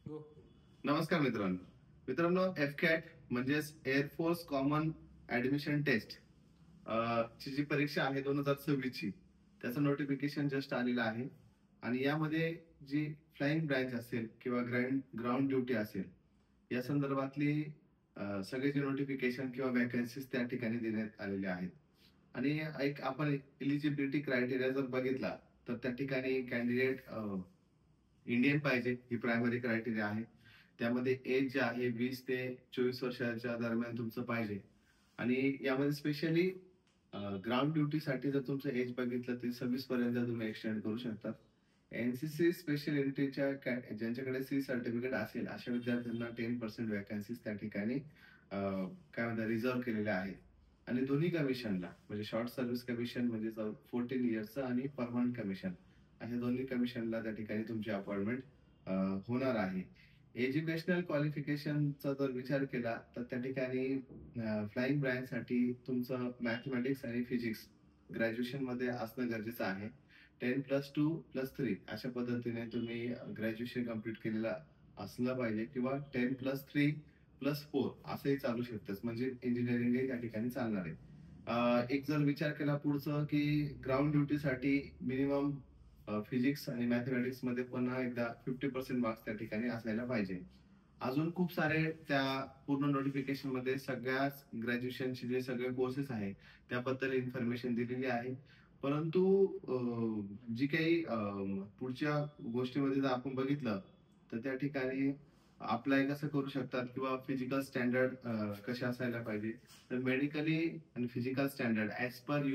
हो. नमस्कार मित्रांनो. मित्रांनो, एफकॅट म्हणजेच एअरफोर्स कॉमन ऍडमिशन टेस्ट ची जी परीक्षा आहे 2026 ची, त्याचं नोटिफिकेशन जस्ट आलेलं आहे. आणि यामध्ये जी फ्लाइंग ब्रँच असेल किंवा ग्राउंड ड्युटी असेल, या संदर्भातली सगळे जे नोटिफिकेशन किंवा वॅकन्सीज त्या ठिकाणी देण्यात आलेल्या आहेत. आणि एक आपण इलिजिबिलिटी क्रायटेरिया जर बघितला, तर त्या ठिकाणी कॅन्डिडेट इंडियन पाहिजे, ही प्रायमरी क्रायटेरिया आहे. त्यामध्ये एज जे आहे 20 ते 24 वर्षाच्या दरम्यान तुमचं पाहिजे. आणि यामध्ये स्पेशली ग्राउंड ड्युटीसाठी जर तुमचं एज बघितलं तर 26 पर्यंत तुम्ही एक्सटेंड करू शकता. एनसीसी स्पेशल एंट्रीच्या ज्यांच्याकडे सी सर्टिफिकेट असेल अशा विद्यार्थ्यांना 10% वॅकन्सीज त्या ठिकाणी काय म्हणतात रिझर्व्ह केलेल्या आहेत. आणि दोन्ही कमिशनला म्हणजे शॉर्ट सर्व्हिस कमिशन म्हणजे 14 इयर्सचं आणि परमनंट कमिशन, अशा दोन्ही कमिशनला त्या ठिकाणी तुमची अपॉइंटमेंट होणार आहे. एज्युकेशनल क्वालिफिकेशनचा जर विचार केला तर त्या ठिकाणी फ्लाइंग ब्रँचसाठी तुमचं मॅथमॅटिक्स आणि फिजिक्स ग्रॅज्युएशन मध्ये असणं गरजेचं आहे. 10+2+3 अशा पद्धतीने तुम्ही ग्रॅज्युएशन कम्प्लीट केलेलं असलं पाहिजे, किंवा 10+3+4 असंही चालू शकतं, म्हणजे इंजिनिअरिंगही त्या ठिकाणी चालणार आहे. एक जर विचार केला पुढचं की ग्राउंड ड्युटीसाठी मिनिमम फिजिक्स आणि मॅथमॅटिक्स मध्ये पुन्हा एकदा 50% मार्क्स त्या ठिकाणी असायला पाहिजे. अजून खूप सारे त्या पूर्ण नोटिफिकेशन मध्ये सगळ्याच ग्रॅज्युएशनचे जे सगळे कोर्सेस आहेत त्याबद्दल इन्फॉर्मेशन दिलेली आहे. परंतु जी काही पुढच्या गोष्टीमध्ये जर आपण बघितलं तर त्या ठिकाणी अप्लाय कसं करू शकतात किंवा फिजिकल स्टँडर्ड कसे असायला पाहिजे, तर मेडिकली आणि फिजिकल स्टँडर्ड ऍज पर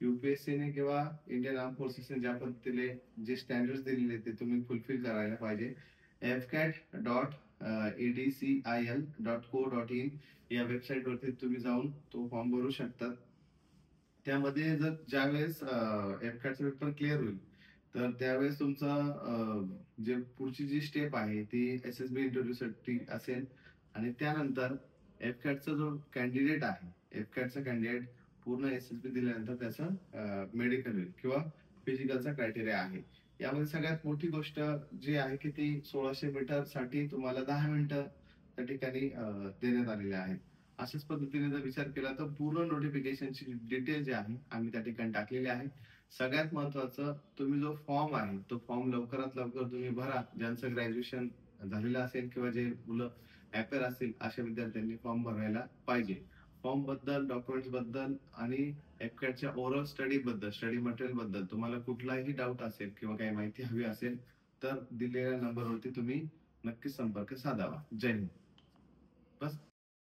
युपीएससीने किंवा इंडियन आर्म फोर्सेसने ज्या पद्धतीने जे स्टँडर्ड दिलेले ते तुम्ही फुलफिल करायला पाहिजे. fcat.edcil.co.in या वेबसाईट वरती तुम्ही जाऊन तो फॉर्म भरू शकता. त्यामध्ये जर ज्यावेळेस एफकॅटचा पेपर क्लिअर होईल तर त्यावेळेस तुमचा जे पुढची जी स्टेप आहे ती एसएसबी इंटरव्ह्यू साठी असेल. आणि त्यानंतर एफकॅटचा जो कॅन्डिडेट आहे, एफकॅटचा कॅन्डिडेट पूर्ण एसएसबी दिल्यानंतर त्याचं मेडिकल होईल किंवा फिजिकलचा क्रायटेरिया आहे. यामध्ये सगळ्यात मोठी गोष्ट जी आहे की ती 1600 मीटर साठी तुम्हाला 10 मिनिटं त्या ठिकाणी देण्यात आलेले आहेत. अशाच पद्धतीने जर विचार केला तर पूर्ण नोटिफिकेशनची डिटेल जे आहे आम्ही त्या ठिकाणी टाकलेली आहे. सगळ्यात महत्वाचं, तुम्ही जो फॉर्म आहे तो फॉर्म लवकरात लवकर तुम्ही भरा. ज्यांचं ग्रॅज्युएशन झालेलं असेल किंवा जे मुलं अपेअर असतील अशा विद्यार्थ्यांनी फॉर्म भरायला पाहिजे. फॉर्म बद्दल, डॉक्युमेंट्स बद्दल आणि एफकॅटच्या ओव्हरऑल स्टडी बद्दल, स्टडी मटेरियल बद्दल तुम्हाला कुठलाही डाऊट असेल किंवा काही माहिती हवी असेल तर दिलेल्या नंबरवरती तुम्ही नक्कीच संपर्क साधावा. जय हिंद. बस.